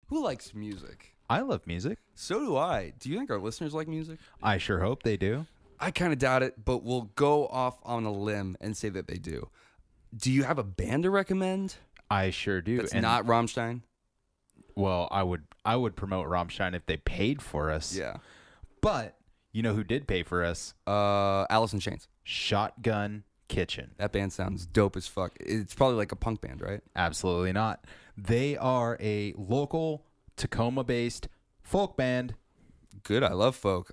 Who likes music? I love music. So do I. Do you think our listeners like music? I sure hope they do. I kind of doubt it, but we'll go off on a limb and say that they do. Do you have a band to recommend? I sure do. That's not Rammstein? Well, I would promote Rammstein if they paid for us. Yeah. But you know who did pay for us? Alice in Chains. Shotgun Kitchen. That band sounds dope as fuck. It's probably like a punk band, right? Absolutely not. They are a local Tacoma-based folk band. Good. I love folk.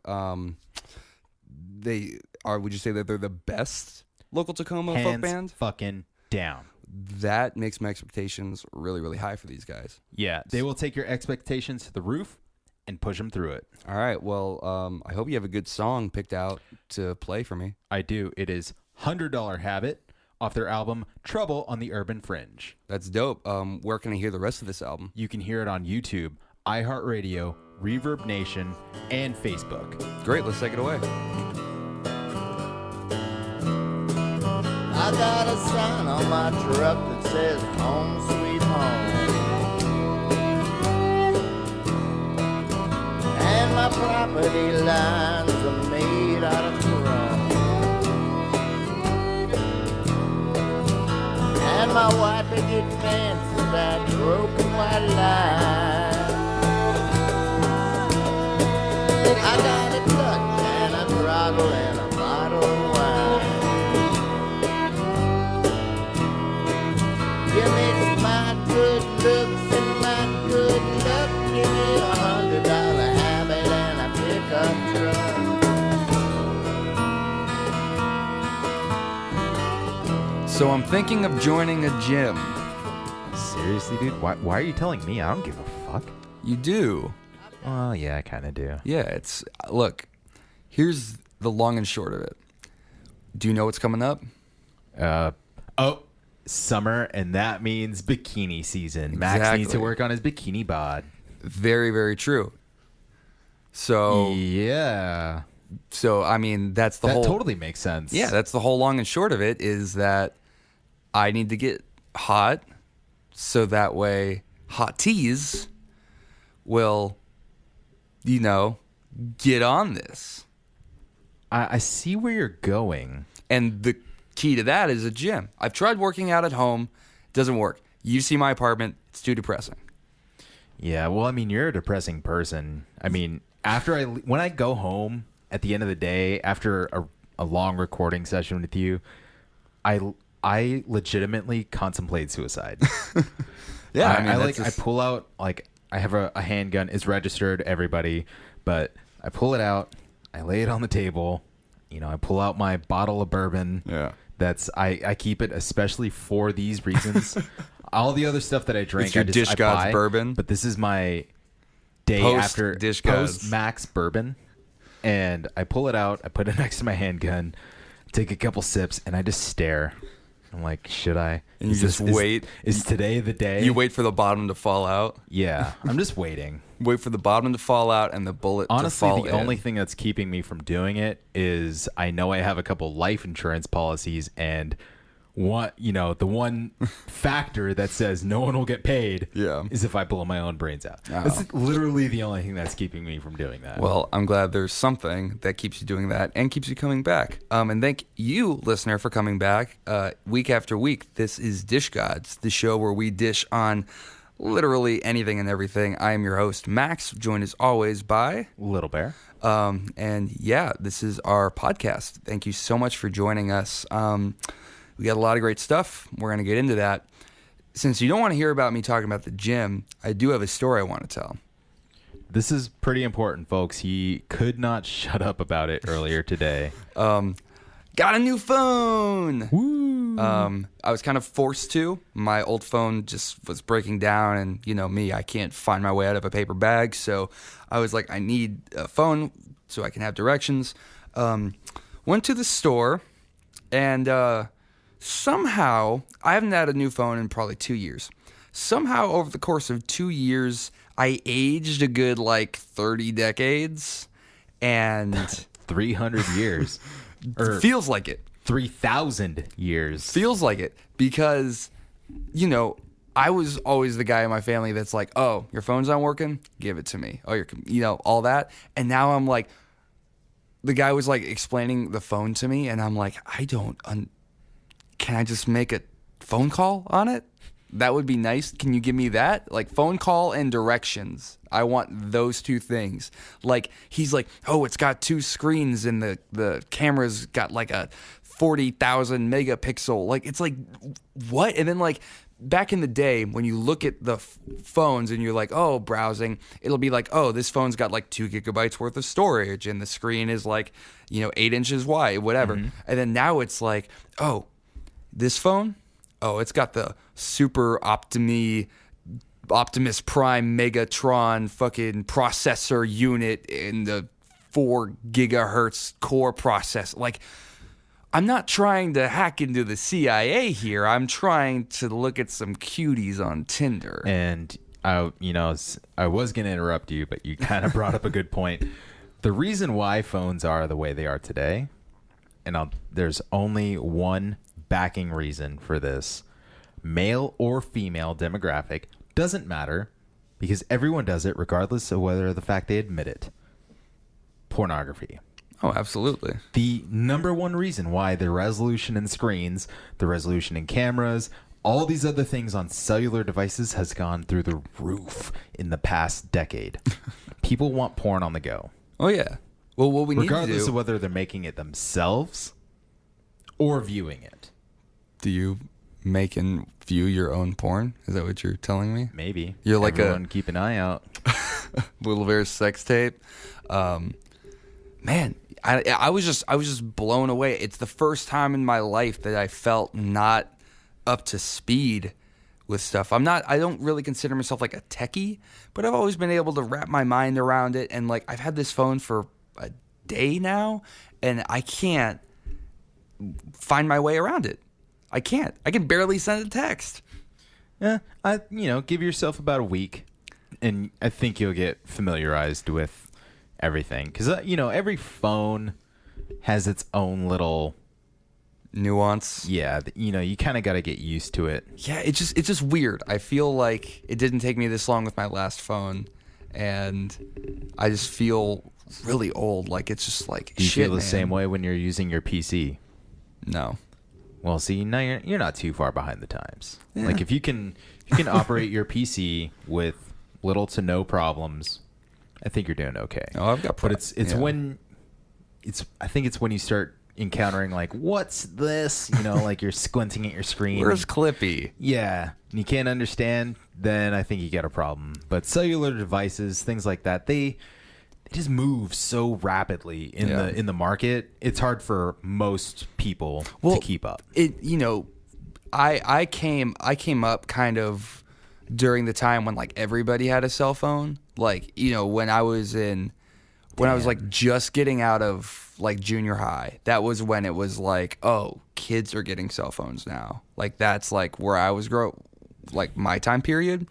They are. Would you say that they're the best local Tacoma folk band? Hands fucking down. That makes my expectations really, really high for these guys. Yeah, they will take your expectations to the roof and push them through it. All right. Well, I hope you have a good song picked out to play for me. I do. It is $100 Habit off their album Trouble on the Urban Fringe. That's dope. Where can I hear the rest of this album? You can hear it on YouTube, iHeartRadio, Reverb Nation, and Facebook. Great. Let's take it away. I got a sign on my truck that says home sweet home. And my property lines are made out of chrome. And my white picket fence is that broken white line. I got a clutch and a throttle and a bottle of wine. Give me my good looks and my good luck. Give me $100 habit and a pickup truck. So I'm thinking of joining a gym. Seriously, dude? Why are you telling me? I don't give a fuck. You do. Oh, yeah, I kind of do. Yeah, it's... Look, here's the long and short of it. Do you know what's coming up? Summer, and that means bikini season. Max Exactly. needs to work on his bikini bod. Very, very true. So, Yeah. I mean, that's the That whole... totally makes sense. Yeah, that's the whole long and short of it, is that I need to get hot so that way hot teas will, get on this. I see where you're going. And the key to that is a gym. I've tried working out at home. It doesn't work. You see my apartment. It's too depressing. Yeah, well, I mean, you're a depressing person. I mean, when I go home at the end of the day after a long recording session with you, I legitimately contemplate suicide. Yeah, I pull out, like, I have a handgun. It's registered, everybody, but I pull it out. I lay it on the table. I pull out my bottle of bourbon. Yeah. I keep it especially for these reasons. All the other stuff that I drink, It's your Dish Gods buy, bourbon. But this is my day Post after Dish Gods. post Max bourbon, and I pull it out. I put it next to my handgun, take a couple sips, and I just stare. I'm like, should I? And you just wait. Is today the day? You wait for the bottom to fall out. Yeah, I'm just waiting. Wait for the bottom to fall out and the bullet Honestly, to fall the in. only thing that's keeping me from doing it is I know I have a couple life insurance policies, and the one factor that says no one will get paid is if I blow my own brains out. Oh. That's literally the only thing that's keeping me from doing that. Well, I'm glad there's something that keeps you doing that and keeps you coming back. And thank you, listener, for coming back week after week. This is Dish Gods, the show where we dish on literally anything and everything. I am your host, Max, joined as always by Little Bear. And yeah, this is our podcast. Thank you so much for joining us. We got a lot of great stuff. We're going to get into that. Since you don't want to hear about me talking about the gym, I do have a story I want to tell. This is pretty important, folks. He could not shut up about it earlier today. Got a new phone. Woo. I was kind of forced to. My old phone just was breaking down, and me, I can't find my way out of a paper bag. So I was like, I need a phone so I can have directions. Went to the store, and somehow, I haven't had a new phone in probably 2 years. Somehow, over the course of 2 years, I aged a good 30 decades, and 300 years. Or feels like it. 3,000 years. Feels like it because, I was always the guy in my family that's like, oh, your phone's not working? Give it to me. Oh, all that. And now I'm like, the guy was like explaining the phone to me, and I'm like, can I just make a phone call on it? That would be nice. Can you give me that? Like phone call and directions. I want those two things. Like he's like, oh, it's got 2 screens and the camera's got like a 40,000 megapixel. Like it's like what? And then like back in the day when you look at the phones and you're like, oh, browsing, it'll be like, oh, this phone's got like 2 gigabytes worth of storage and the screen is like, 8 inches wide, whatever. And then now it's like, oh, this phone, oh, it's got the Super Optimus Prime Megatron fucking processor unit in the 4 gigahertz core process. Like, I'm not trying to hack into the CIA here. I'm trying to look at some cuties on Tinder. And I was going to interrupt you, but you kind of brought up a good point. The reason why phones are the way they are today, and there's only one backing reason for this. Male or female demographic doesn't matter because everyone does it regardless of whether the fact they admit it. Pornography. Oh, absolutely. The number one reason why the resolution in screens, the resolution in cameras, all these other things on cellular devices has gone through the roof in the past decade. People want porn on the go. Oh, yeah. Well, what we need to do... regardless of whether they're making it themselves or viewing it. Do you make and view your own porn? Is that what you're telling me? Maybe. You're like everyone keep an eye out. Little Bear's sex tape. Man, I was just blown away. It's the first time in my life that I felt not up to speed with stuff. I don't really consider myself like a techie, but I've always been able to wrap my mind around it. And like, I've had this phone for a day now and I can't find my way around it. I can't. I can barely send a text. Yeah, give yourself about a week, and I think you'll get familiarized with everything. Because every phone has its own little nuance. Yeah, you kind of got to get used to it. Yeah, it's just weird. I feel like it didn't take me this long with my last phone, and I just feel really old. Like it's just like Do you shit, feel the man. same way when you're using your PC? No. Well, see, now you're not too far behind the times. Yeah. Like if you can operate your PC with little to no problems, I think you're doing okay. Oh, I've got But I think it's when you start encountering like, what's this? Like you're squinting at your screen. Where's Clippy? Yeah, and you can't understand, then I think you got a problem. But cellular devices, things like that, they just move so rapidly in the market. It's hard for most people to keep up. I came up kind of during the time when like everybody had a cell phone. Like, when I was like just getting out of like junior high, that was when it was like, oh, kids are getting cell phones now. Like that's like where I was like my time period.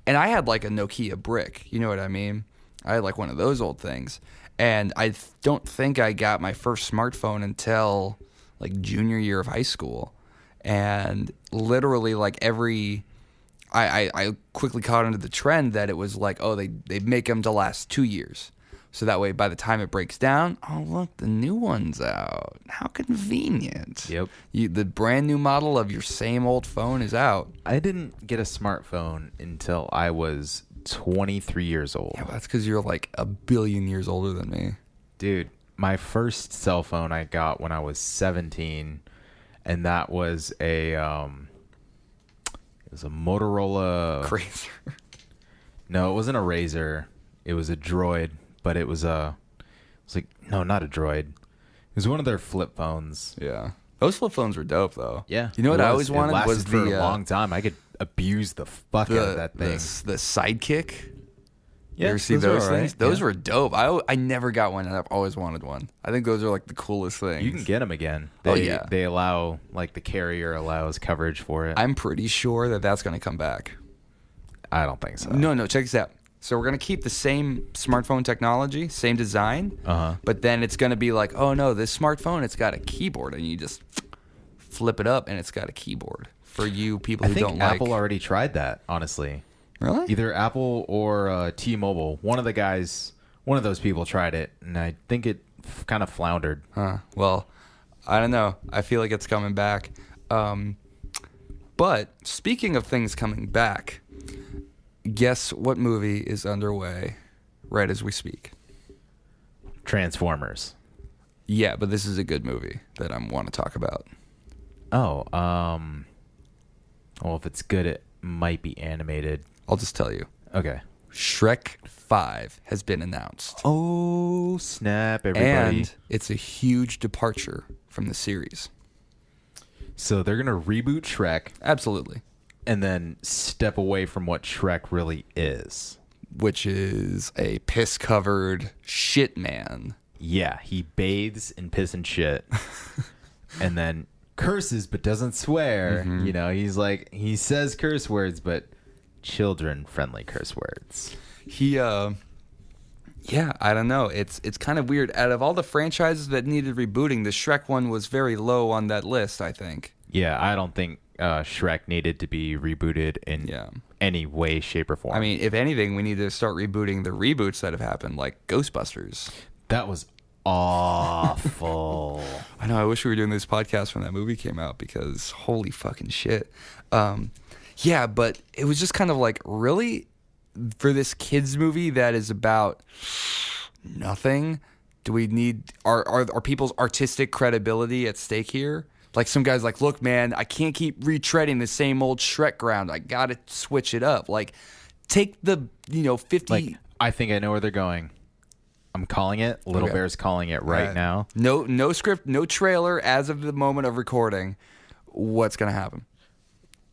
And I had like a Nokia brick, you know what I mean? I had like one of those old things. And I don't think I got my first smartphone until like junior year of high school. And literally like I quickly caught onto the trend that it was like, oh, they make them to last 2 years. So that way by the time it breaks down, oh, look, the new one's out. How convenient. Yep. The brand new model of your same old phone is out. I didn't get a smartphone until I was 23 years old. Yeah, well, that's because you're like a billion years older than me. Dude, my first cell phone I got when I was 17, and that was a Motorola Crazy. No, it wasn't a Razr. It was a Droid, but it was not a Droid. It was one of their flip phones. Yeah. Those flip phones were dope, though. Yeah. You know what I always wanted it was for the a long time. I could abuse the fuck out of that thing. The Sidekick. Yeah, you ever see those are those all right. things? Those Yeah. were dope. I never got one, and I've always wanted one. I think those are like the coolest things. You can get them again. Yeah. They allow, like the carrier allows coverage for it. I'm pretty sure that that's going to come back. I don't think so. No, check this out. So we're going to keep the same smartphone technology, same design, but then it's going to be like, oh no, this smartphone, it's got a keyboard, and you just flip it up, and it's got a keyboard. for you people I who think don't Apple like. already tried that, honestly. Really? Either Apple or T-Mobile. One of those people tried it, and I think it kind of floundered. Huh. Well, I don't know. I feel like it's coming back. But speaking of things coming back, guess what movie is underway right as we speak? Transformers. Yeah, but this is a good movie that I want to talk about. Oh, well, if it's good, it might be animated. I'll just tell you. Okay. Shrek 5 has been announced. Oh, snap, everybody. And it's a huge departure from the series. So they're going to reboot Shrek Absolutely. and then step away from what Shrek really is. Which is a piss-covered shit man. Yeah, he bathes in piss and shit and then curses but doesn't swear. Mm-hmm. You know, he says curse words, but children-friendly curse words. Yeah, I don't know. It's kind of weird. Out of all the franchises that needed rebooting, the Shrek one was very low on that list, I think. Yeah, I don't think Shrek needed to be rebooted in any way, shape, or form. I mean, if anything, we need to start rebooting the reboots that have happened, like Ghostbusters. that was awful. I know. I wish we were doing this podcast when that movie came out because holy fucking shit. Yeah, but it was just kind of like, really? For this kids movie that is about nothing, do we need are people's artistic credibility at stake here? Like some guys like, look, man, I can't keep retreading the same old Shrek ground. I gotta switch it up. Like, take the 50. Like, I think I know where they're going. I'm calling it. Little Okay. Bear's calling it right now. No script, no trailer as of the moment of recording. What's gonna happen?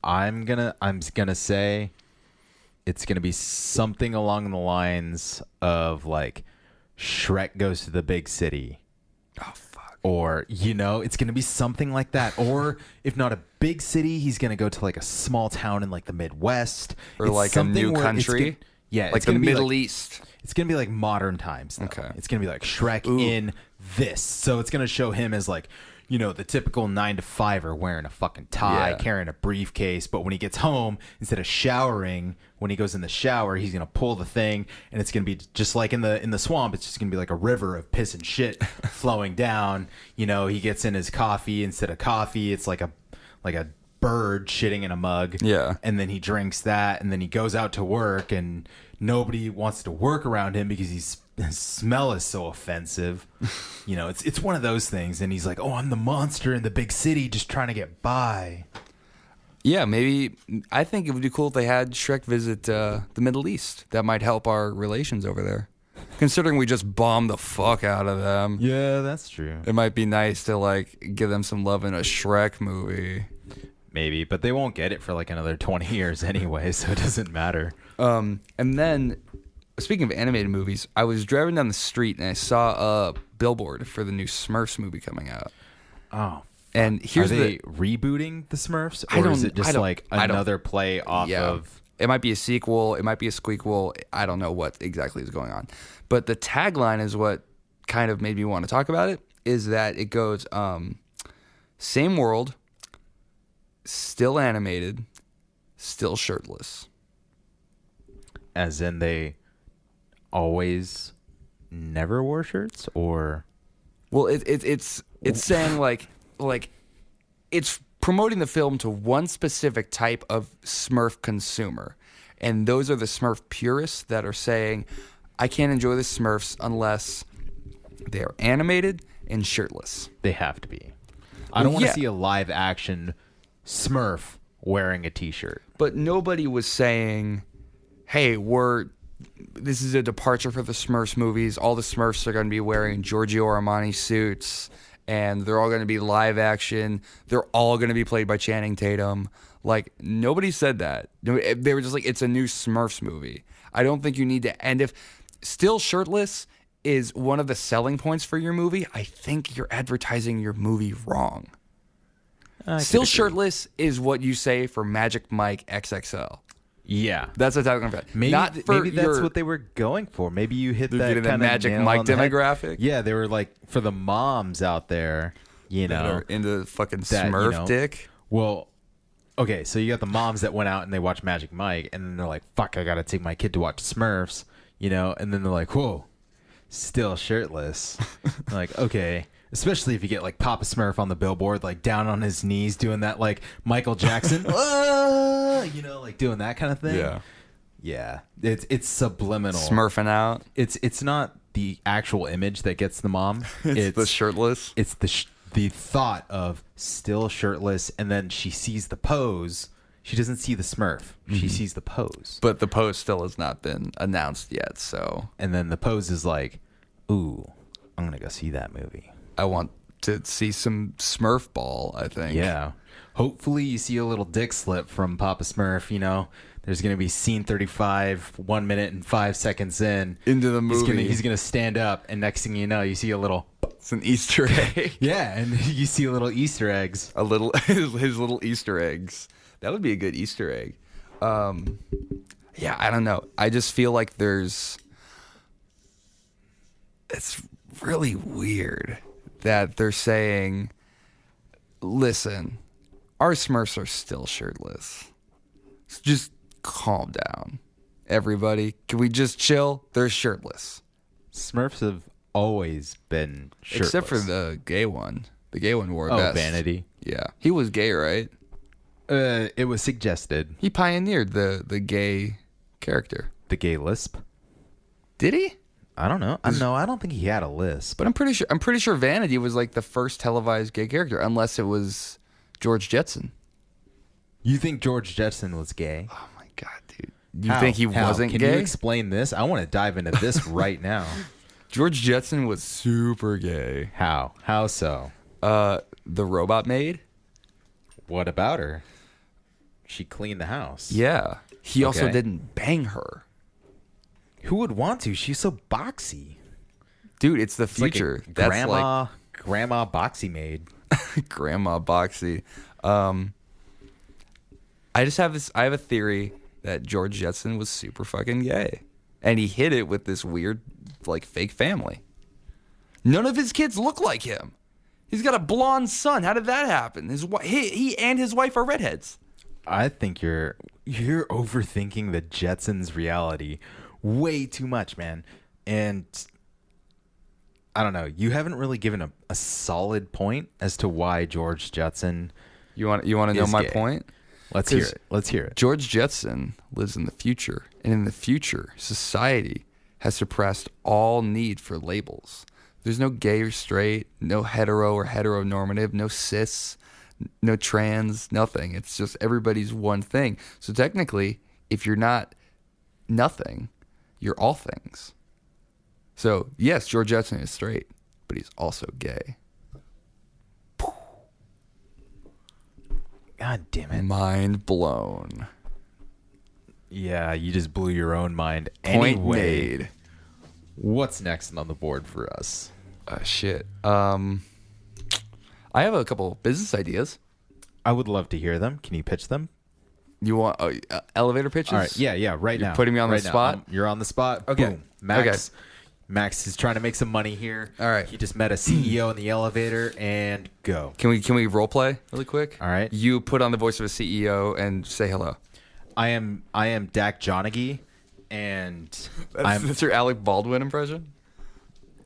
I'm gonna say it's gonna be something along the lines of like Shrek goes to the big city. Oh fuck. Or, it's going to be something like that. Or if not a big city, he's going to go to like a small town in like the Midwest. Or It's like a something new where it's country. it's Like the gonna be Middle East. It's going to be like modern times. Though. Okay. It's going to be like Shrek Ooh. in this. So it's going to show him as like, the typical 9-to-5er wearing a fucking tie, Yeah. carrying a briefcase. But when he gets home, instead of showering, when he goes in the shower, he's going to pull the thing. And it's going to be just like in the swamp. It's just going to be like a river of piss and shit flowing down. He gets in his coffee. Instead of coffee, it's like a bird shitting in a mug. Yeah. And then he drinks that. And then he goes out to work. And nobody wants to work around him because his smell is so offensive. It's one of those things. And he's like, oh, I'm the monster in the big city just trying to get by. Yeah, maybe. I think it would be cool if they had Shrek visit the Middle East. That might help our relations over there. Considering we just bombed the fuck out of them. Yeah, that's true. It might be nice to like give them some love in a Shrek movie. Maybe, but they won't get it for like another 20 years anyway, so it doesn't matter. And then, speaking of animated movies, I was driving down the street and I saw a billboard for the new Smurfs movie coming out. Oh. And here's Are they rebooting the Smurfs? I Or don't- is it I just don't- like I don't- another play off of... It might be a sequel. It might be a squeakquel. I don't know what exactly is going on. But the tagline is what kind of made me want to talk about it, is that it goes, same world, still animated, still shirtless. As in they always never wore shirts? Or... Well, it's saying like it's promoting the film to one specific type of Smurf consumer. And those are the Smurf purists that are saying, I can't enjoy the Smurfs unless they are animated and shirtless. They have to be. I don't want to yeah. see a live action Smurf wearing a t-shirt. But nobody was saying, hey, this is a departure for the Smurfs movies. All the Smurfs are going to be wearing Giorgio Armani suits, and they're all going to be live action. They're all going to be played by Channing Tatum. Like, nobody said that. They were just like, it's a new Smurfs movie. I don't think you need to. And if still shirtless is one of the selling points for your movie, I think you're advertising your movie wrong. Still shirtless is what you say for Magic Mike XXL. Yeah. That's what I'm talking about. Maybe, Not for maybe that's your- what they were going for. Maybe you hit They're that getting that kind of Magic nail Mike on the head. demographic? Yeah, they were like for the moms out there, that are into fucking that, Smurf dick. Well, Okay, so you got the moms that went out and they watched Magic Mike, and then they're like, "Fuck, I gotta take my kid to watch Smurfs," and then they're like, "Whoa, still shirtless." Like, okay, especially if you get like Papa Smurf on the billboard, like down on his knees doing that, like Michael Jackson, like doing that kind of thing. Yeah, it's subliminal. Smurfing out. It's not the actual image that gets the mom. It's the shirtless. It's the thought of still shirtless, and then she sees the pose. She doesn't see the Smurf. She sees the pose. But the pose still has not been announced yet, so. And then the pose is like, ooh, I'm going to go see that movie. I want to see some Smurf ball, I think. Yeah. Hopefully you see a little dick slip from Papa Smurf, There's going to be scene 35, 1 minute and 5 seconds in. Into the movie. He's going to stand up, and next thing you know, you see a little... It's an Easter egg. Yeah, and you see little Easter eggs. A little his little Easter eggs. That would be a good Easter egg. Yeah, I don't know. I just feel like it's really weird that they're saying, listen, our Smurfs are still shirtless. So just calm down. Everybody, can we just chill? They're shirtless. Smurfs have always been shirtless. Except for the gay one. The gay one wore a vest. Vanity. Yeah. He was gay, right? It was suggested. He pioneered the gay character. The gay lisp. Did he? I don't know. I don't think he had a lisp. But I'm pretty sure Vanity was like the first televised gay character, unless it was George Jetson. You think George Jetson was gay? Oh my god, dude. You think he wasn't gay? Can you explain this? I want to dive into this right now. George Jetson was super gay. How? How so? The robot maid? What about her? She cleaned the house. Yeah. He also Okay. didn't bang her. Who would want to? She's so boxy. Dude, it's the It's like a future. That's grandma boxy maid. like Grandma Boxy. I have a theory that George Jetson was super fucking gay. And he hid it with this weird, like, fake family. None of his kids look like him. He's got a blonde son. How did that happen? He and his wife are redheads. I think you're overthinking the Jetsons' reality way too much, man. And I don't know. You haven't really given a solid point as to why George Jetson. You want to know Is my gay. point? Let's hear it. Let's hear it. George Jetson lives in the future, and in the future, society has suppressed all need for labels. There's no gay or straight, no hetero or heteronormative, no cis, no trans, nothing. It's just everybody's one thing. So technically, if you're not nothing, you're all things. So yes, George Jetson is straight, but he's also gay. God damn it. Mind blown. Yeah, you just blew your own mind. Point Anyway, made. what's next on the board for us? Shit. I have a couple business ideas. I would love to hear them. Can you pitch them? You want elevator pitches? All right. Yeah. Right You're now. putting me on the Right now. spot? You're on the spot. Okay. Boom. Max is trying to make some money here. All right. He just met a CEO in the elevator and go. Can we role play really quick? All right. You put on the voice of a CEO and say hello. I am Dak Jonaghy, and That's your Alec Baldwin impression?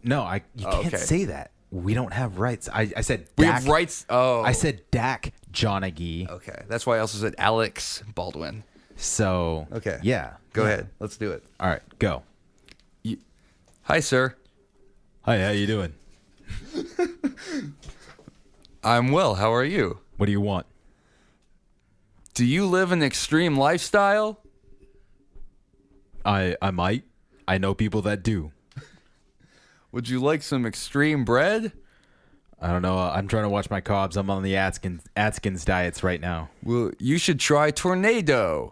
you can't okay. say that. We don't have rights. I said We Dak, have rights. Oh. I said Dak Jonaghy. Okay. That's why I also said Alex Baldwin. So Okay. yeah. Go Yeah. ahead. Let's do it. All right, go. Hi, sir. Hi, how you doing? I'm well. How are you? What do you want? Do you live an extreme lifestyle? I might. I know people that do. Would you like some extreme bread? I don't know. I'm trying to watch my carbs. I'm on the Atkins diets right now. Well, you should try Tornado.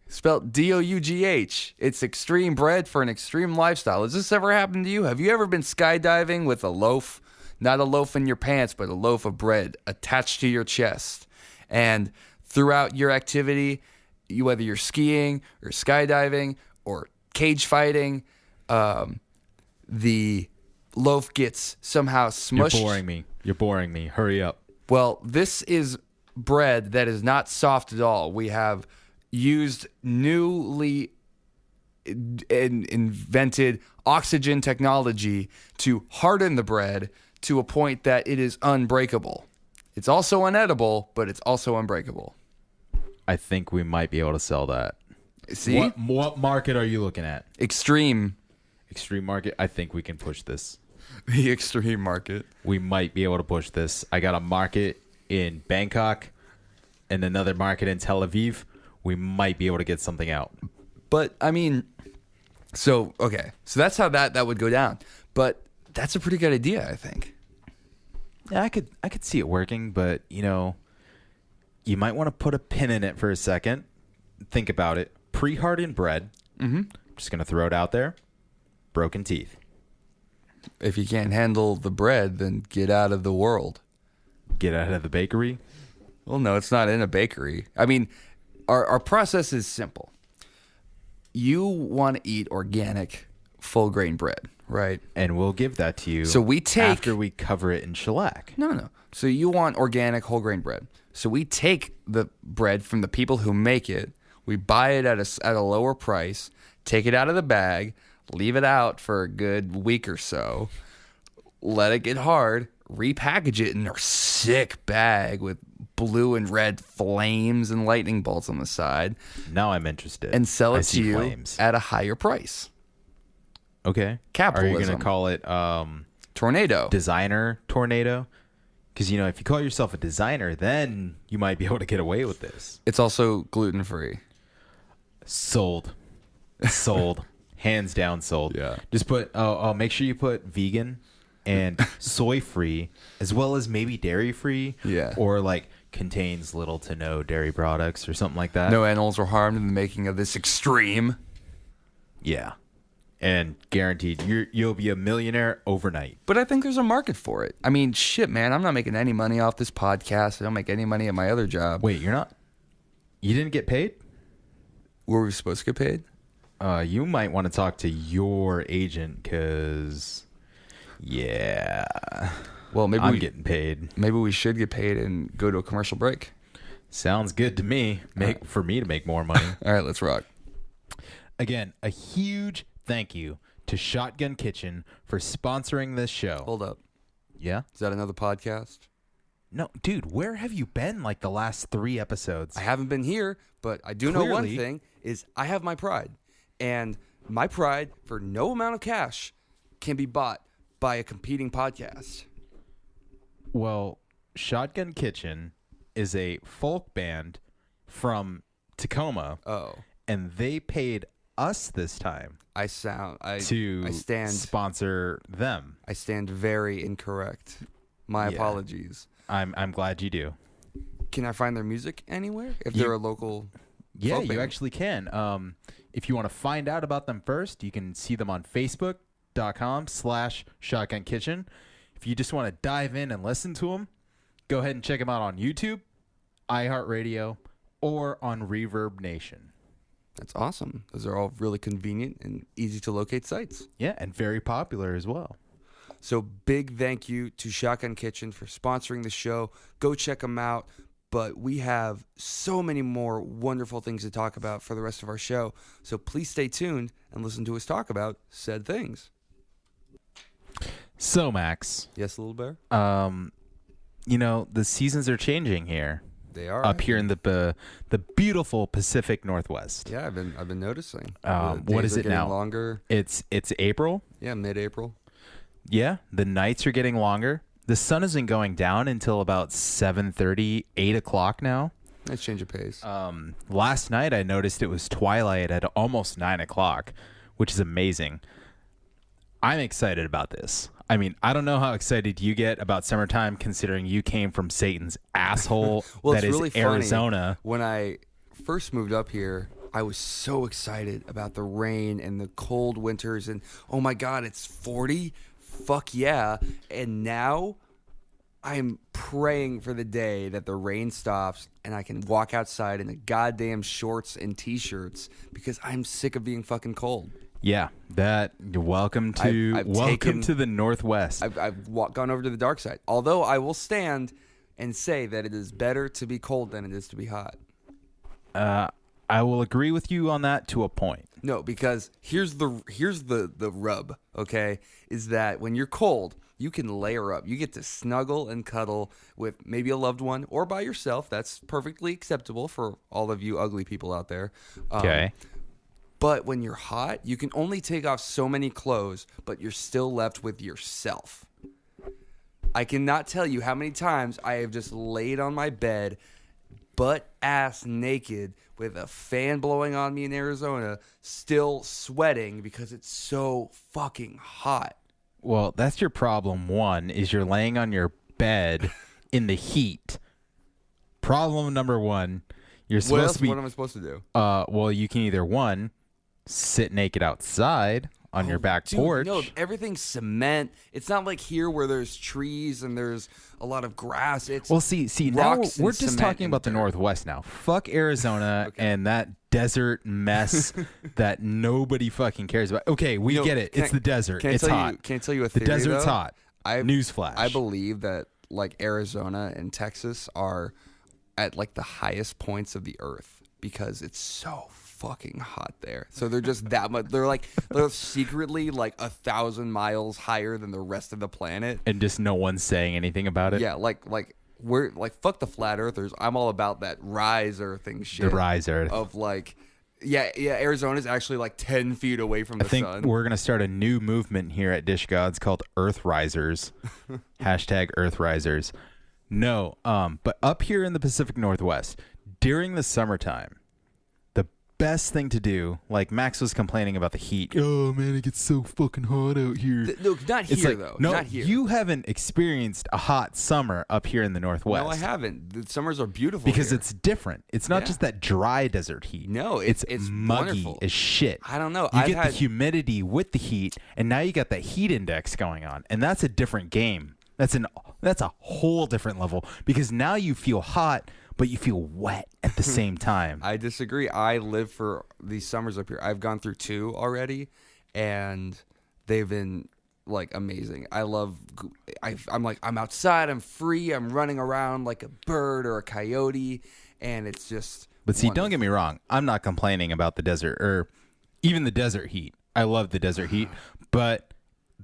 Spelt D-O-U-G-H. It's extreme bread for an extreme lifestyle. Has this ever happened to you? Have you ever been skydiving with a loaf? Not a loaf in your pants, but a loaf of bread attached to your chest. And throughout your activity, whether you're skiing or skydiving or cage fighting, the loaf gets somehow smushed. You're boring me. Hurry up. Well, this is bread that is not soft at all. We have used newly invented oxygen technology to harden the bread to a point that it is unbreakable. It's also unedible, but it's also unbreakable. I think we might be able to sell that. See? What market are you looking at? Extreme. Extreme market? I think we can push this. The extreme market. We might be able to push this. I got a market in Bangkok and another market in Tel Aviv. We might be able to get something out. But I mean, so that's how that would go down. But that's a pretty good idea, I think. Yeah, I could see it working, but you might want to put a pin in it for a second. Think about it. Pre-hardened bread. Mm-hmm. Just gonna throw it out there. Broken teeth. If you can't handle the bread, then get out of the world. Get out of the bakery. Well, no, it's not in a bakery. I mean, our process is simple. You want to eat organic, full grain bread, right? And we'll give that to you. So we take after we cover it in shellac. No. So you want organic whole grain bread. So we take the bread from the people who make it. We buy it at a lower price, take it out of the bag, leave it out for a good week or so, let it get hard, repackage it in a sick bag with blue and red flames and lightning bolts on the side. Now I'm interested. And sell I it to see you flames. at a higher price. Okay. Capitalism. Are you going to call it Tornado. designer tornado? Because, if you call yourself a designer, then you might be able to get away with this. It's also gluten-free. Sold. Hands down sold. Yeah. Just put, make sure you put vegan and soy free, as well as maybe dairy free. Yeah. Or contains little to no dairy products or something like that. No animals were harmed in the making of this extreme. Yeah. And guaranteed, you'll be a millionaire overnight. But I think there's a market for it. I mean, shit, man. I'm not making any money off this podcast. I don't make any money at my other job. Wait, you're not? You didn't get paid? Were we supposed to get paid? You might want to talk to your agent because, yeah. Well, maybe I'm getting paid. Maybe we should get paid and go to a commercial break. Sounds good to me. For me to make more money. All right, let's rock. Again, a huge thank you to Shotgun Kitchen for sponsoring this show. Hold up. Yeah? Is that another podcast? No, dude, where have you been the last 3 episodes? I haven't been here, but I do know one Clearly. thing is I have my pride. And my pride, for no amount of cash, can be bought by a competing podcast. Well, Shotgun Kitchen is a folk band from Tacoma. Oh. And they paid us this time I to stand sponsor them. I stand very incorrect. My Yeah. apologies. I'm glad you do. Can I find their music anywhere? If they're a local Yeah, folk you band? actually can. If you want to find out about them first, you can see them on Facebook.com/Shotgun Kitchen. If you just want to dive in and listen to them, go ahead and check them out on YouTube, iHeartRadio, or on Reverb Nation. That's awesome. Those are all really convenient and easy to locate sites. Yeah, and very popular as well. So big thank you to Shotgun Kitchen for sponsoring the show. Go check them out. But we have so many more wonderful things to talk about for the rest of our show. So please stay tuned and listen to us talk about said things. So, Max, Yes, Little Bear? the seasons are changing here. They are. Up here in the beautiful Pacific Northwest. Yeah, I've been noticing. What The days is are it getting now? Longer. It's April. Yeah, mid-April. Yeah, the nights are getting longer. The sun isn't going down until about 7:30, 8 o'clock now. Nice change of pace. Last night I noticed it was twilight at almost 9 o'clock, which is amazing. I'm excited about this. I mean, I don't know how excited you get about summertime, considering you came from Satan's asshole Well, that it's is really funny. Arizona. When I first moved up here, I was so excited about the rain and the cold winters and, oh my God, it's 40? Fuck yeah. And now I'm praying for the day that the rain stops and I can walk outside in the goddamn shorts and t-shirts because I'm sick of being fucking cold. Yeah, welcome to I've taken- the Northwest. I've gone over to the dark side. Although I will stand, and say that it is better to be cold than it is to be hot. I will agree with you on that to a point. No, because here's the rub, okay? Is that when you're cold, you can layer up. You get to snuggle and cuddle with maybe a loved one or by yourself. That's perfectly acceptable for all of you ugly people out there. Okay. But when you're hot, you can only take off so many clothes, but you're still left with yourself. I cannot tell you how many times I have just laid on my bed, butt ass naked, with a fan blowing on me in Arizona, still sweating because it's so fucking hot. Well, that's your problem. One is you're laying on your bed in the heat. Problem number one, you're supposed to be. What am I supposed to do? Well, you can either one, sit naked outside on your back porch. No, everything's cement. It's not like here where there's trees and there's a lot of grass. It's see. Now rocks we're and just cement talking and about the dirt. Northwest now. Fuck Arizona Okay. and that desert mess that nobody fucking cares about. Okay, we get it. It's the desert. It's hot. Can I tell you a The theory, desert's though? hot. Newsflash. I believe that like Arizona and Texas are at like the highest points of the earth because it's so fucking hot there. So they're just that much. They're secretly like 1,000 miles higher than the rest of the planet. And just no one's saying anything about it. Yeah, like we're like fuck the flat earthers. I'm all about that rise earthing shit. The rise earth. Of like. Yeah, Arizona's actually like 10 feet away from the I think sun. we're going to start a new movement here at Dish Gods called Earth Risers. Hashtag Earth Risers. No, but up here in the Pacific Northwest, during the summertime, the best thing to do, like Max was complaining about the heat. Oh, man, it gets so fucking hot out here. No, not It's here, like, though. no, Not here. you haven't experienced a hot summer up here in the Northwest. No, I haven't. The summers are beautiful Because here. it's different. It's not Yeah. just that dry desert heat. No, it's it's muggy wonderful. as shit. I don't know. You I've get had- the humidity with the heat, and now you got that heat index going on, and that's a different game. That's a whole different level because now you feel hot, but you feel wet at the same time. I disagree. I live for these summers up here. I've gone through 2 already, and they've been like amazing. I'm like I'm outside. I'm free. I'm running around like a bird or a coyote, and it's just. But see, don't wonderful. get me wrong. I'm not complaining about the desert or even the desert heat. I love the desert heat, but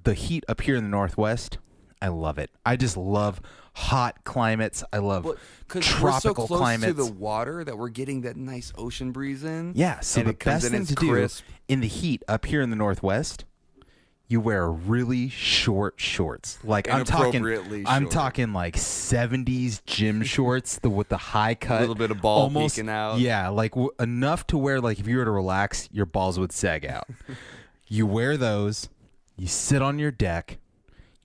the heat up here in the Northwest, I love it. I just love hot climates. I love Because tropical we're so close climates. to the water that we're getting that nice ocean breeze in. Yeah, so and the it comes best in thing as to do crisp. in the heat up here in the Northwest, you wear really short shorts. Like I'm Inappropriately short. talking like 70s gym shorts, with the high cut, Little bit of ball peeking out. Yeah, like enough to where like if you were to relax, your balls would sag out. You wear those, you sit on your deck,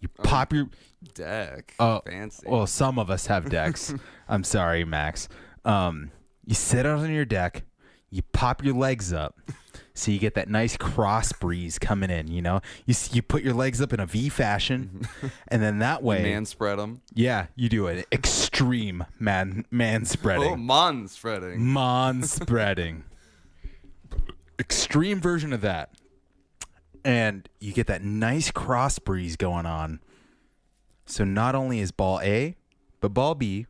you pop your Deck. Oh, Fancy. Well, some of us have decks. I'm sorry, Max. You sit out on your deck, you pop your legs up, so you get that nice cross breeze coming in. You know, you put your legs up in a V fashion, and then that way, Man spread them. yeah, you do it extreme man Oh, spreading, mon spreading. mon spreading, extreme version of that, and you get that nice cross breeze going on. So not only is ball A, but ball B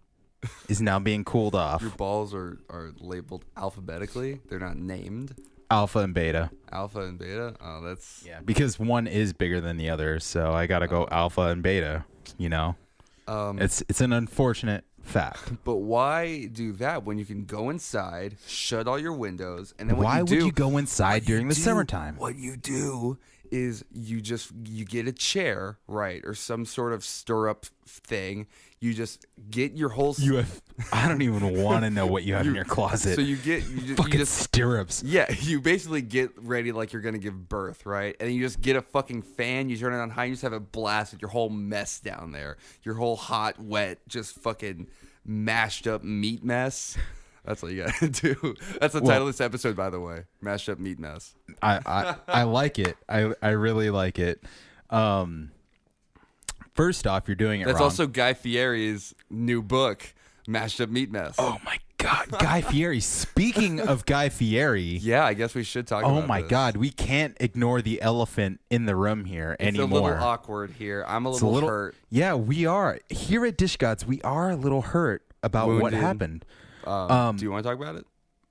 is now being cooled off. Your balls are labeled alphabetically. They're not named. Alpha and beta. Alpha and beta. Oh, that's Yeah, because one is bigger than the other, so I gotta go alpha and beta. You know, it's an unfortunate fact. But why do that when you can go inside, shut all your windows, and then Why would you go inside during the summertime? What you do is you get a chair, right, or some sort of stirrup thing. You just get your whole. I don't even want to know what you have in your closet. So you fucking just stirrups. yeah, you basically get ready like you're gonna give birth, right? And then you just get a fucking fan, you turn it on high, and you just have it blasted your whole mess down there. Your whole hot, wet, just fucking mashed up meat mess. That's what you gotta do. That's the title of this episode, by the way. Mashed up meat mess. I like it. I really like it. First off, you're doing it That's wrong. also Guy Fieri's new book, Mashed Up Meat Mess. Oh my God, Guy Fieri. Speaking of Guy Fieri, Yeah, I guess we should talk about oh my this. God, we can't ignore the elephant in the room here It's anymore. a little awkward here. I'm a It's little hurt. Yeah, we are here at Dish Gods. We are a little hurt about what Wounded. happened. Do you want to talk about it?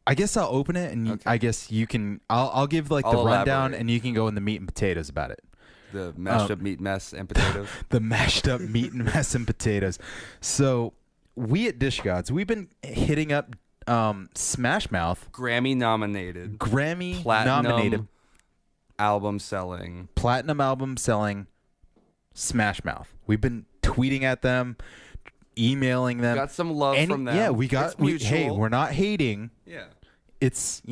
I guess I'll open it, and I guess you can. I'll give like the I'll rundown, elaborate. and you can go in the meat and potatoes about it. The mashed up meat mess and potatoes. The mashed up meat and mess and potatoes. So we at Dish Gods, we've been hitting up Smash Mouth, Grammy nominated, Grammy platinum nominated, album selling. platinum album selling Smash Mouth. We've been tweeting at them, emailing them. Got some love from them. Yeah, we got. It's mutual. Hey, we're not hating. Yeah. It's,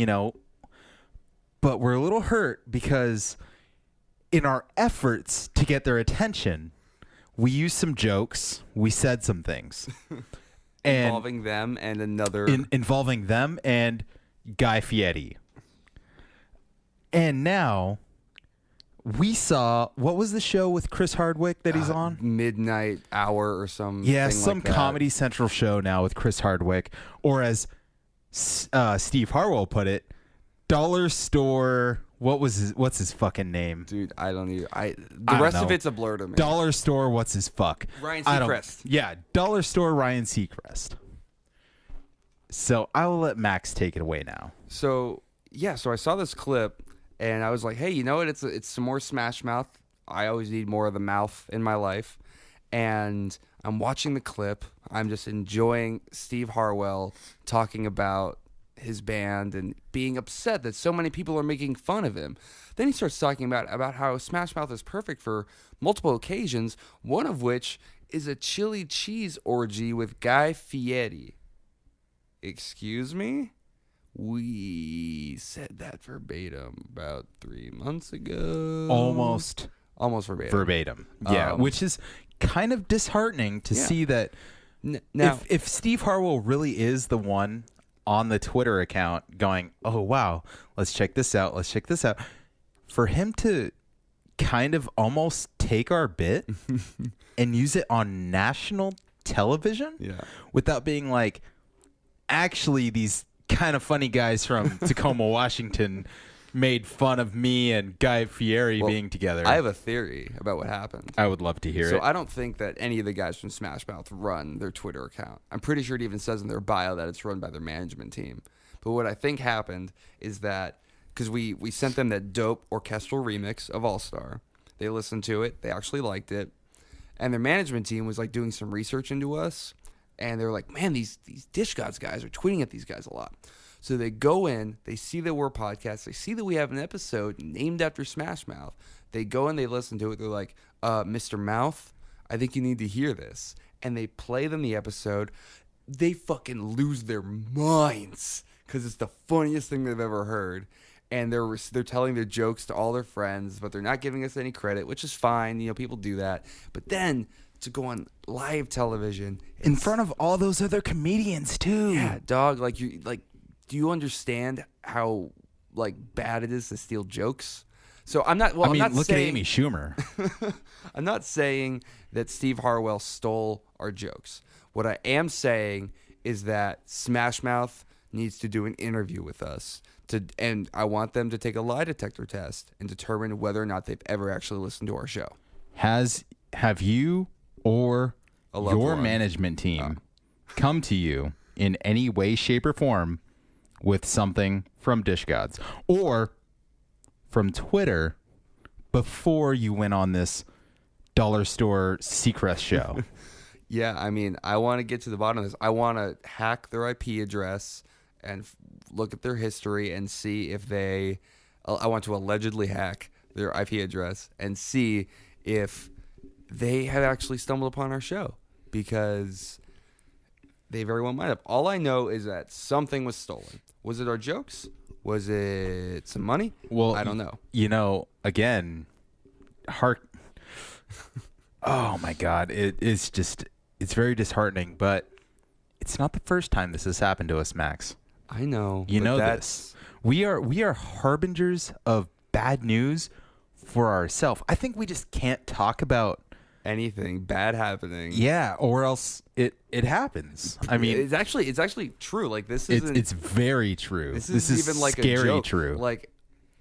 but we're a little hurt because in our efforts to get their attention, we used some jokes, we said some things. And Involving them and another. involving them and Guy Fieri. And now we saw, what was the show with Chris Hardwick that he's on? Midnight Hour or some. Yeah, thing some like that. Comedy Central show now with Chris Hardwick, or as Steve Harwell put it, Dollar Store. What's his fucking name? Dude, I don't even. The don't rest of know. it's a blur to me. Dollar Store. What's his fuck? Ryan I don't- Seacrest. Yeah, Dollar Store Ryan Seacrest. So I will let Max take it away now. So I saw this clip and I was like, hey, you know what? It's some more Smash Mouth. I always need more of the mouth in my life. And I'm watching the clip. I'm just enjoying Steve Harwell talking about his band and being upset that so many people are making fun of him. Then he starts talking about how Smash Mouth is perfect for multiple occasions, one of which is a chili cheese orgy with Guy Fieri. Excuse me? We said that verbatim about 3 months ago. Almost verbatim. Yeah, which is kind of disheartening to Yeah. see that Now, if Steve Harwell really is the one on the Twitter account going, oh, wow, let's check this out. Let's check this out. For him to kind of almost take our bit and use it on national television Yeah. without being like, actually, these kind of funny guys from Tacoma, Washington made fun of me and Guy Fieri Well, being together. I have a theory about what happened. I would love to hear So it. I don't think that any of the guys from Smash Mouth run their Twitter account. I'm pretty sure it even says in their bio that it's run by their management team. But what I think happened is that because we sent them that dope orchestral remix of All Star, they listened to it, they actually liked it, and their management team was like doing some research into us, and they were like, man, these Dish Gods guys are tweeting at these guys a lot. So they go in, they see that we're a podcast, they see that we have an episode named after Smash Mouth. They go and they listen to it. They're like, Mr. Mouth, I think you need to hear this. And they play them the episode. They fucking lose their minds because it's the funniest thing they've ever heard. And they're telling their jokes to all their friends, but they're not giving us any credit, which is fine. You know, people do that. But then to go on live television in front of all those other comedians, too. yeah, dog, do you understand how bad it is to steal jokes? So I'm not. Well, I mean, I'm not look saying, at Amy Schumer. I'm not saying that Steve Harwell stole our jokes. What I am saying is that Smash Mouth needs to do an interview with us and I want them to take a lie detector test and determine whether or not they've ever actually listened to our show. Have you or A loved your one. management team come to you in any way, shape, or form with something from Dish Gods or from Twitter before you went on this Dollar Store Seacrest show? Yeah, I mean, I want to get to the bottom of this. I want to hack their IP address and look at their history and see if I want to allegedly hack their IP address and see if they have actually stumbled upon our show, because they very well might have. All I know is that something was stolen. Was it our jokes? Was it some money? Well, I don't know. You know, again, oh my God, it's very disheartening, but it's not the first time this has happened to us, Max. I know. You but know that's, this. We are harbingers of bad news for ourselves. I think we just can't talk about anything bad happening. Yeah, or else it happens. I mean, it's actually true. Like this isn't. it's very true. This is even like scary a joke. true. Like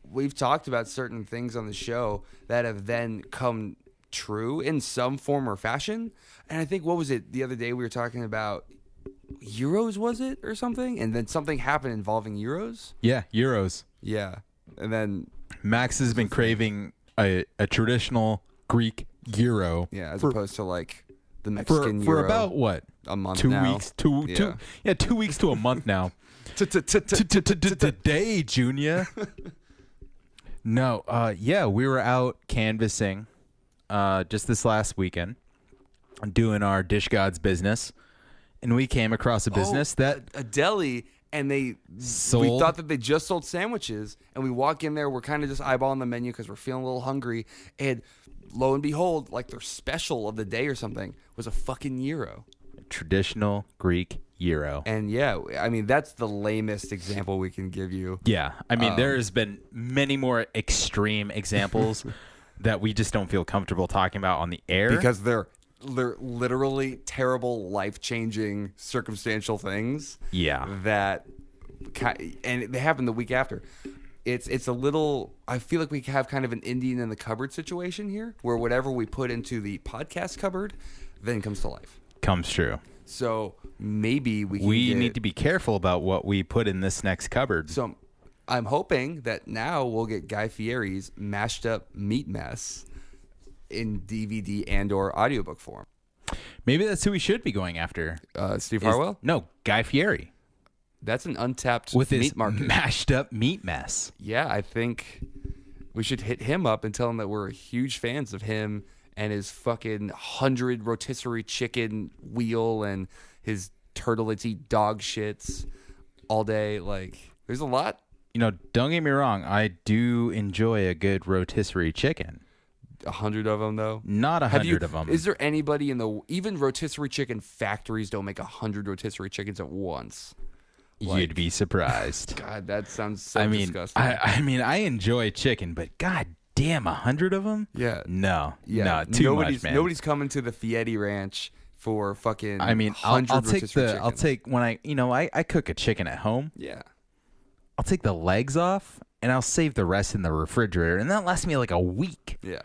we've talked about certain things on the show that have then come true in some form or fashion. And I think what was it the other day we were talking about Euros, was it, or something? And then something happened involving Euros. Yeah, Euros. Yeah, and then Max has been craving a traditional Greek euro. yeah, as for, opposed to like the for Mexican for euro. about what? A month 2 now. weeks. 2 weeks to a month now. Today, Junior. No, yeah, we were out canvassing just this last weekend, doing our Dish Gods business, and we came across a business that a deli, and we sold. thought that they just sold sandwiches, and we walk in there, we're kind of just eyeballing the menu because we're feeling a little hungry, and lo and behold, like their special of the day or something was a fucking gyro. Traditional Greek euro. And yeah, I mean that's the lamest example we can give you. Yeah, I mean there's been many more extreme examples that we just don't feel comfortable talking about on the air Because they're literally terrible, life-changing, circumstantial things. Yeah. That, and they happen the week after. It's a little. I feel like we have kind of an Indian in the cupboard situation here, where whatever we put into the podcast cupboard, then comes to life. comes true. So maybe we need to be careful about what we put in this next cupboard. So I'm hoping that now we'll get Guy Fieri's Mashed Up Meat Mess in DVD and/or audiobook form. Maybe that's who we should be going after. Steve Harwell? No, Guy Fieri That's an untapped with his meat market. mashed up meat mess. Yeah, I think we should hit him up and tell him that we're huge fans of him and his fucking 100 rotisserie chicken wheel and his turtle that eat dog shits all day. Like, there's a lot. You know, don't get me wrong. I do enjoy a good rotisserie chicken. 100 of them, though. Not 100 of them. Is there anybody even rotisserie chicken factories don't make 100 rotisserie chickens at once? You'd be surprised. God, that sounds so I mean, disgusting. I mean, I enjoy chicken, but god damn, 100 of them? Yeah. No, Yeah, no, too much, man. Nobody's coming to the Fieri Ranch for fucking. I mean, I'll 100 take rotisserie I'll chickens. take when I cook a chicken at home. Yeah. I'll take the legs off and I'll save the rest in the refrigerator, and that lasts me like a week. Yeah.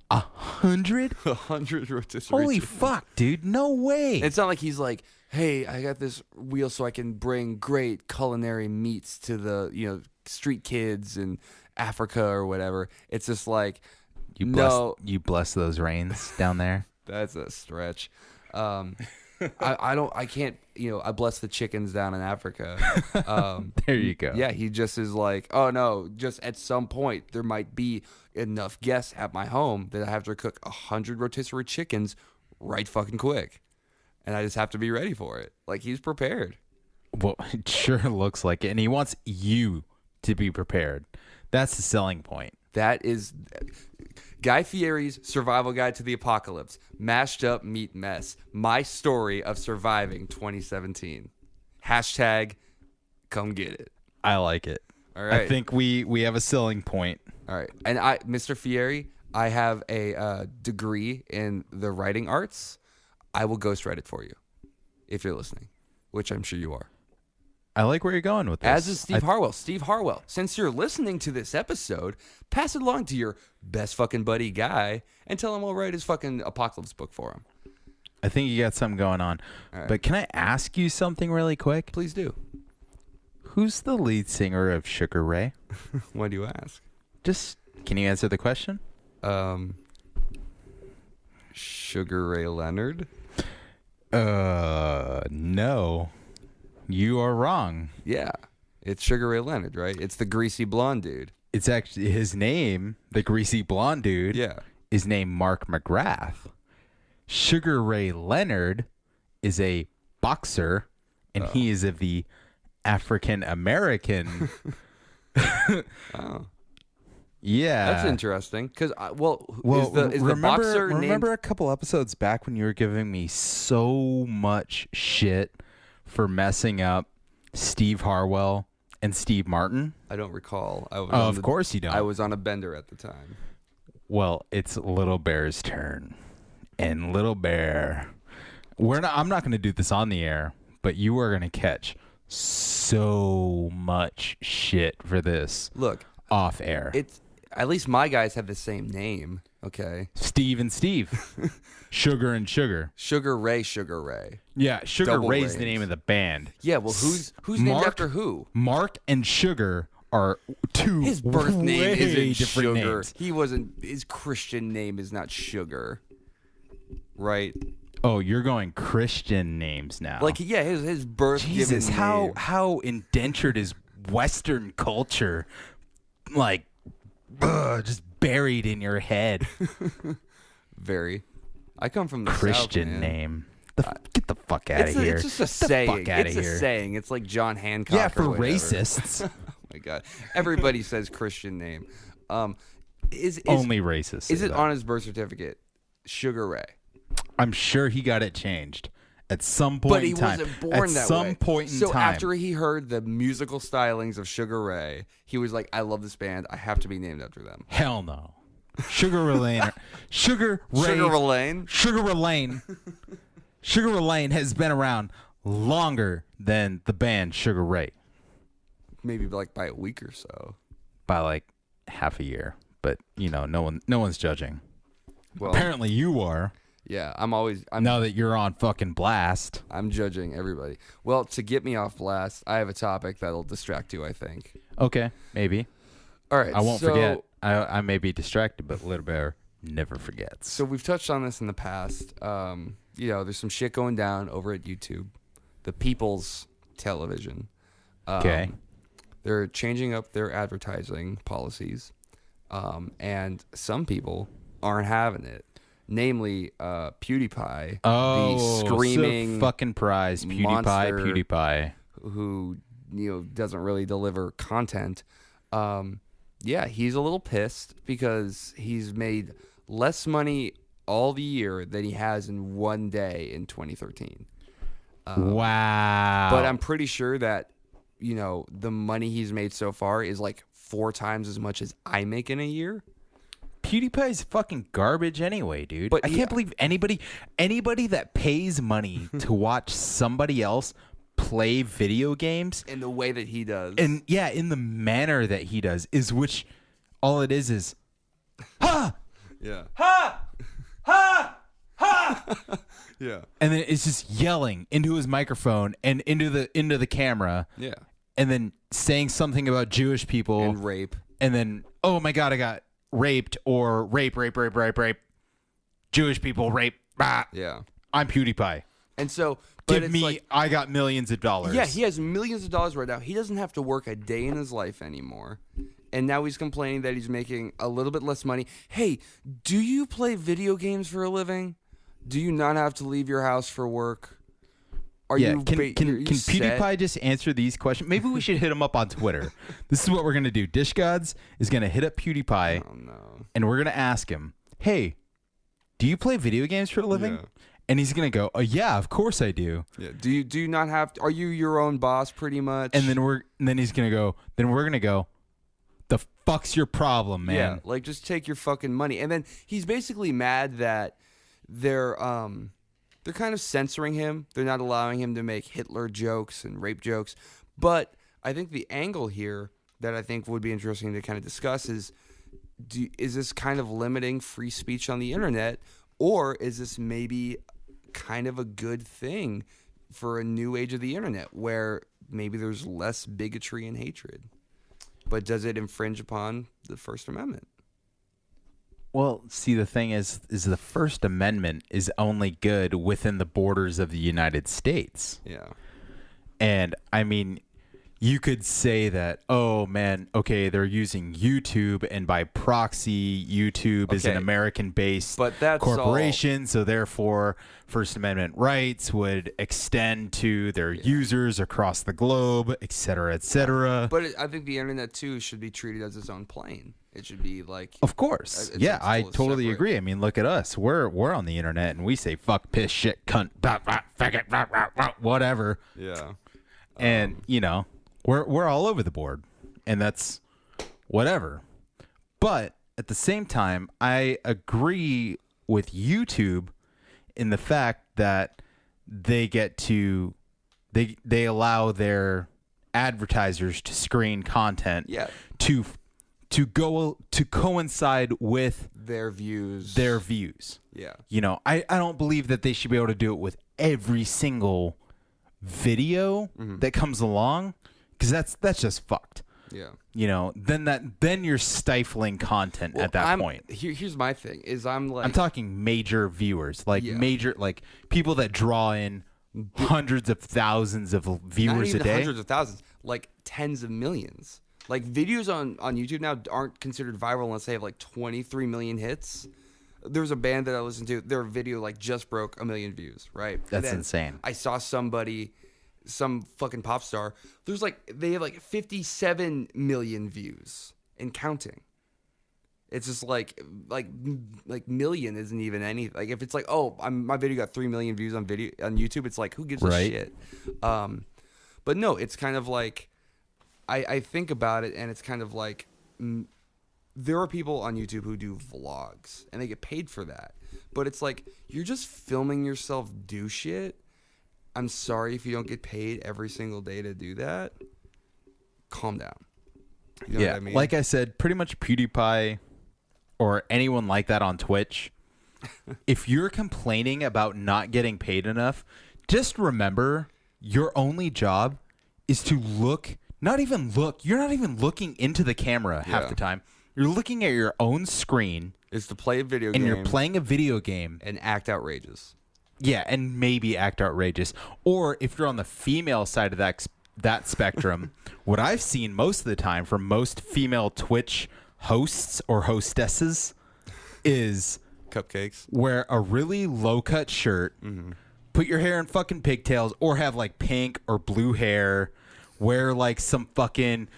100? 100 rotisserie Holy chickens. fuck, dude! No way. It's not like he's like, hey, I got this wheel so I can bring great culinary meats to the street kids in Africa or whatever. It's just like, you bless those rains down there. That's a stretch. I can't, I bless the chickens down in Africa. There you go. Yeah, he just is like, oh no, just at some point there might be enough guests at my home that I have to cook 100 rotisserie chickens right fucking quick. And I just have to be ready for it. Like, he's prepared. Well, it sure looks like it, and he wants you to be prepared. That's the selling point. That is Guy Fieri's Survival Guide to the Apocalypse. Mashed Up Meat Mess. My story of surviving 2017. Hashtag come get it. I like it. All right. I think we have a selling point. All right. And Mr. Fieri, I have a degree in the writing arts. I will ghostwrite it for you if you're listening, which I'm sure you are. I like where you're going with this. As is Steve Harwell. Steve Harwell, since you're listening to this episode, pass it along to your best fucking buddy Guy and tell him I'll write his fucking apocalypse book for him. I think you got something going on. right. But can I ask you something really quick? Please do. Who's the lead singer of Sugar Ray? Why do you ask? Just, can you answer the question? Sugar Ray Leonard? No. You are wrong. Yeah. It's Sugar Ray Leonard, right? It's the greasy blonde dude. It's actually his name, the greasy blonde dude. Yeah. Is named Mark McGrath. Sugar Ray Leonard is a boxer, and he is of the African American. Oh. Yeah. That's interesting. Because, is the remember, boxer remember named... a couple episodes back when you were giving me so much shit for messing up Steve Harwell and Steve Martin? I don't recall. Of course you don't. I was on a bender at the time. Well, it's Little Bear's turn. and Little Bear. I'm not going to do this on the air, but you are going to catch so much shit for this. Look, off air. it's at least my guys have the same name. Okay, Steve and Steve. Sugar and Sugar. Sugar Ray. Yeah, Sugar Double Ray's the range. name of the band. Yeah, well, who's named Mark- after who? Mark and Sugar are two His birth name way isn't different Sugar. names. He wasn't. His Christian name is not Sugar, right? Oh, you're going Christian names now. Like, yeah, his birth Jesus, given how name. how indentured is Western culture? Like, just buried in your head. Very. I come from the Christian South, man. name. Get the fuck out It's, of here. it's just a Get the saying. fuck outta It's here. a saying. It's like John Hancock. Yeah, or for whatever. racists. Oh my god, everybody says Christian name. Is Only racists. Is say it that. on his birth certificate? Sugar Ray. I'm sure he got it changed at some point But he in time. wasn't born at that some way. point in so time. after he heard the musical stylings of Sugar Ray, he was like, "I love this band. I have to be named after them." Hell no. Sugar Ray Lane. Sugar Lane. Sugar Lane. Sugar Lane has been around longer than the band Sugar Ray Maybe like by a week or so. by like half a year. But no one's judging. Well, Apparently you are. yeah, I'm Now that you're on fucking blast. I'm judging everybody. Well, to get me off blast, I have a topic that'll distract you, I think. Okay, maybe. All right, I won't so, forget. I may be distracted, but Little Bear never forgets. So we've touched on this in the past. There's some shit going down over at YouTube, the People's Television. Okay. They're changing up their advertising policies, and some people aren't having it. Namely, PewDiePie, the screaming fucking prize, monster. PewDiePie. who doesn't really deliver content. He's a little pissed because he's made less money all the year than he has in one day in 2013. Wow. But I'm pretty sure that the money he's made so far is like 4 times as much as I make in a year. PewDiePie's fucking garbage anyway, dude. But I can't believe anybody that pays money to watch somebody else play video games In the way that he does. and in the manner that he does is which all it is ha yeah. ha ha ha Yeah. and then it's just yelling into his microphone and into the camera Yeah. and then saying something about Jewish people And rape. and then oh my god I got raped or rape Jewish people rape Yeah. I'm PewDiePie. And so, but Give it's me like, I got millions of dollars. yeah, he has millions of dollars right now. He doesn't have to work a day in his life anymore. And now he's complaining that he's making a little bit less money. Hey, do you play video games for a living? Do you not have to leave your house for work? Are Yeah, you can set? PewDiePie just answer these questions? Maybe we should hit him up on Twitter. This is what we're gonna do. Dish Gods is gonna hit up PewDiePie, Oh no. and we're gonna ask him, "Hey, do you play video games for a living?" Yeah. And he's gonna go, "Oh yeah, of course I do." Yeah. Do you not have? Are you your own boss pretty much? And then he's gonna go. Then we're gonna go. The fuck's your problem, man? Yeah, like just take your fucking money. And then he's basically mad that they're kind of censoring him. They're not allowing him to make Hitler jokes and rape jokes. But I think the angle here that I think would be interesting to kind of discuss is this kind of limiting free speech on the internet, or is this maybe kind of a good thing for a new age of the internet where maybe there's less bigotry and hatred? But does it infringe upon the First Amendment? Well, see, the thing is the First Amendment is only good within the borders of the United States. Yeah. And I mean, you could say that, oh man, okay, they're using YouTube, and by proxy, YouTube is an Okay. American-based But that's corporation, so therefore, First Amendment rights would extend to their users across the globe, et cetera, et cetera. But I think the internet too should be treated as its own plane. It should be like Of course, It's yeah, I still totally separate. agree. I mean, look at us. We're on the internet, and we say fuck, piss, shit, cunt, blah, blah, faggot, blah, blah, blah, whatever. yeah. And we're all over the board, and that's whatever. But at the same time, I agree with YouTube in the fact that they get to they allow their advertisers to screen content Yeah. to coincide with Their views. Yeah. You know, I don't believe that they should be able to do it with every single video that comes along, because that's just fucked. Yeah. You know, then you're stifling content at that point. Here's my thing is I'm talking major viewers, like major, like people that draw in hundreds of thousands of viewers not even a day. hundreds of thousands, like tens of millions. Like videos on YouTube now aren't considered viral unless they have like 23 million hits. There was a band that I listened to, their video like just broke 1 million views, right? That's insane. I saw somebody, some fucking pop star, they have like 57 million views and counting. It's just like million isn't even anything. Like if it's like, oh, my video got 3 million views on YouTube, it's like, who gives a shit? But no, it's kind of like, I think about it and it's kind of like, there are people on YouTube who do vlogs and they get paid for that. But it's like, you're just filming yourself do shit. I'm sorry if you don't get paid every single day to do that. Calm down. You know what I mean? Like I said, pretty much PewDiePie or anyone like that on Twitch, if you're complaining about not getting paid enough, just remember your only job is to look. You're not even looking into the camera half the time. You're looking at your own screen. Is to play a video game. And you're playing a video game. And act outrageous. Yeah, and maybe act outrageous. Or if you're on the female side of that spectrum, what I've seen most of the time from most female Twitch hosts or hostesses is cupcakes. Wear a really low-cut shirt, put your hair in fucking pigtails, or have like pink or blue hair, wear like some fucking,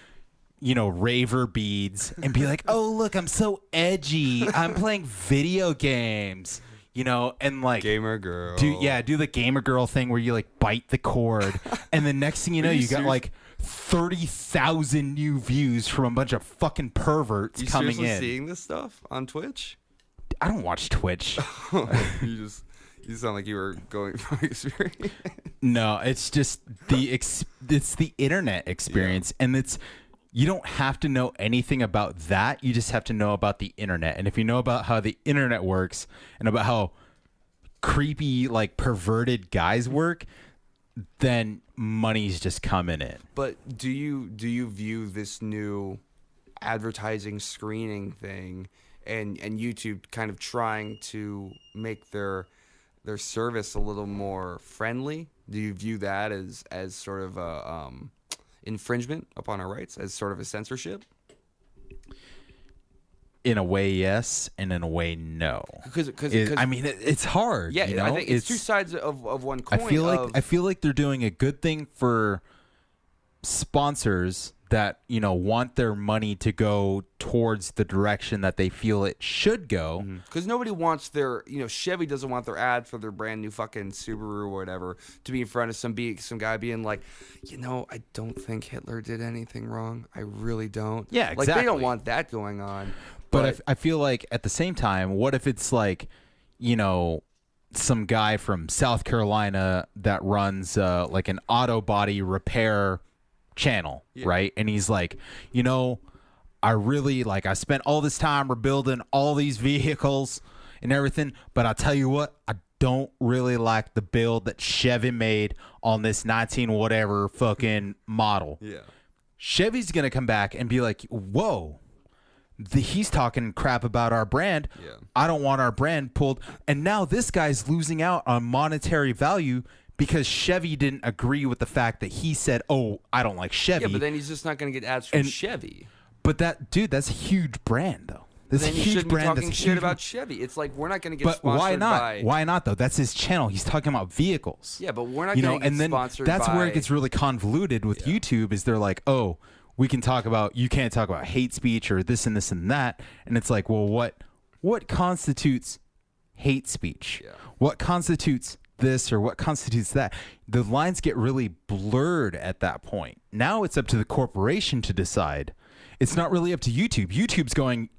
raver beads, and be like, oh, look, I'm so edgy. I'm playing video games, and like gamer girl. Do the gamer girl thing where you like bite the cord, and the next thing you know, you got like 30,000 new views from a bunch of fucking perverts coming in. You seriously seeing this stuff on Twitch? I don't watch Twitch. You sound like you were going from experience. No, it's just it's the internet experience, and you don't have to know anything about that. You just have to know about the internet, and if you know about how the internet works and about how creepy, like perverted guys work, then money's just coming in. But do you view this new advertising screening thing and YouTube kind of trying to make their service a little more friendly? Do you view that as sort of a infringement upon our rights, as sort of a censorship? In a way, yes, and in a way, no. Because it's hard. Yeah, I think it's two sides of one coin. I feel like they're doing a good thing for sponsors that want their money to go towards the direction that they feel it should go. Because nobody wants their Chevy doesn't want their ad for their brand new fucking Subaru or whatever to be in front of some guy being like, I don't think Hitler did anything wrong. I really don't. Yeah, exactly. Like they don't want that going on. But I feel like at the same time, what if it's like, some guy from South Carolina that runs like an auto body repair channel, right? And he's like, I spent all this time rebuilding all these vehicles and everything, but I'll tell you what, I don't really like the build that Chevy made on this 19 whatever fucking model. Yeah. Chevy's gonna come back and be like, whoa, he's talking crap about our brand. Yeah. I don't want our brand pulled. And now this guy's losing out on monetary value because Chevy didn't agree with the fact that he said, oh, I don't like Chevy. Yeah, but then he's just not going to get ads from Chevy. But that's a huge brand, though. That's then a huge brand. Be talking shit about Chevy. It's like we're not going to get sponsored why not? by... Why not, though? That's his channel. He's talking about vehicles. Yeah, but we're not going to get sponsored that's by... where it gets really convoluted with YouTube is they're like, oh, you can't talk about hate speech or this and this and that. And it's like, well, what constitutes hate speech? Yeah. What constitutes this or what constitutes that? The lines get really blurred at that point. Now it's up to the corporation to decide. It's not really up to YouTube. YouTube's going,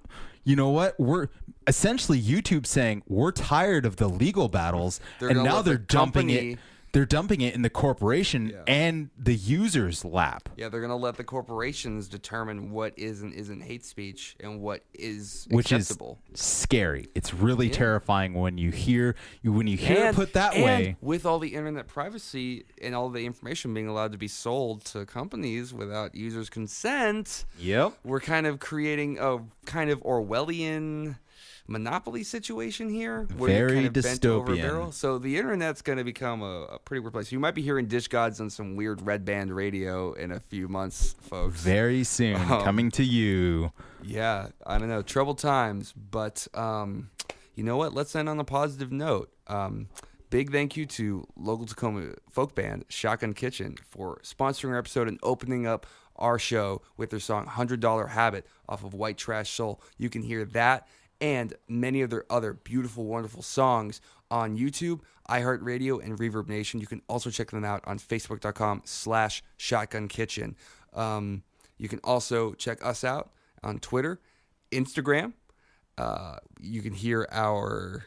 you know what? We're essentially YouTube saying we're tired of the legal battles, They're and gonna now let they're the dumping company- it. They're dumping it in the corporation and the user's lap. Yeah, they're gonna let the corporations determine what is and isn't hate speech and what is Which acceptable. is scary. It's really terrifying when you hear it put that way. With all the internet privacy and all the information being allowed to be sold to companies without users' consent, Yep. we're kind of creating a kind of Orwellian monopoly situation here. Where you're Very kind of bent over a dystopian. barrel. So the internet's going to become a pretty weird place. You might be hearing Dish Gods on some weird red band radio in a few months, folks. Very soon, coming to you. Yeah, I don't know. Troubled times, but you know what? Let's end on a positive note. Big thank you to local Tacoma folk band Shotgun Kitchen for sponsoring our episode and opening up our show with their song $100 Habit off of White Trash Soul. You can hear that and many of their other beautiful, wonderful songs on YouTube, iHeartRadio, and Reverb Nation. You can also check them out on Facebook.com/Shotgun Kitchen. You can also check us out on Twitter, Instagram. You can hear our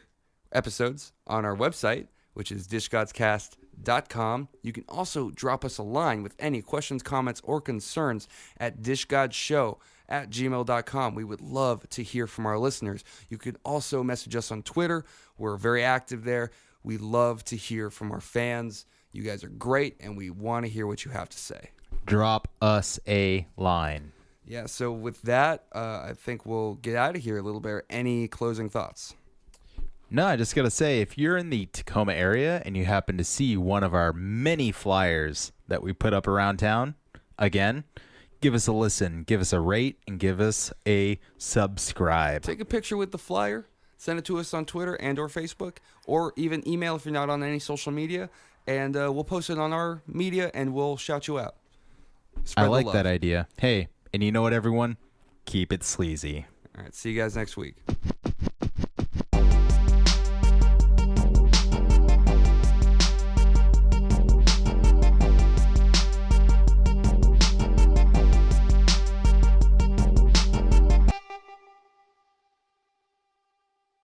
episodes on our website, which is dishgodscast.com. You can also drop us a line with any questions, comments, or concerns at dishgodshow@gmail.com. We would love to hear from our listeners. You can also message us on Twitter. We're very active there. We love to hear from our fans. You guys are great, and we want to hear what you have to say. Drop us a line. Yeah, so with that, I think we'll get out of here a little bit. Any closing thoughts? No, I just got to say, if you're in the Tacoma area and you happen to see one of our many flyers that we put up around town, again, give us a listen, give us a rate, and give us a subscribe. Take a picture with the flyer, send it to us on Twitter and or Facebook, or even email if you're not on any social media, and we'll post it on our media, and we'll shout you out. Spread I the like love. that idea. Hey, and you know what, everyone? Keep it sleazy. All right, see you guys next week.